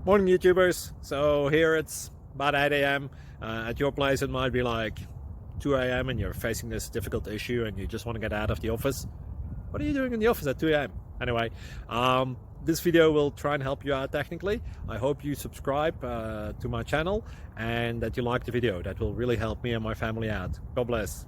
Morning YouTubers. So here it's about 8 a.m. At your place it might be like 2 a.m. and you're facing this difficult issue and you just want to get out of the office. What are you doing in the office at 2 a.m.? Anyway, this video will try and help you out technically. I hope you subscribe to my channel and that you like the video. That will really help me and my family out. God bless.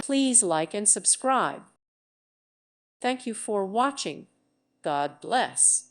Please like and subscribe. Thank you for watching. God bless.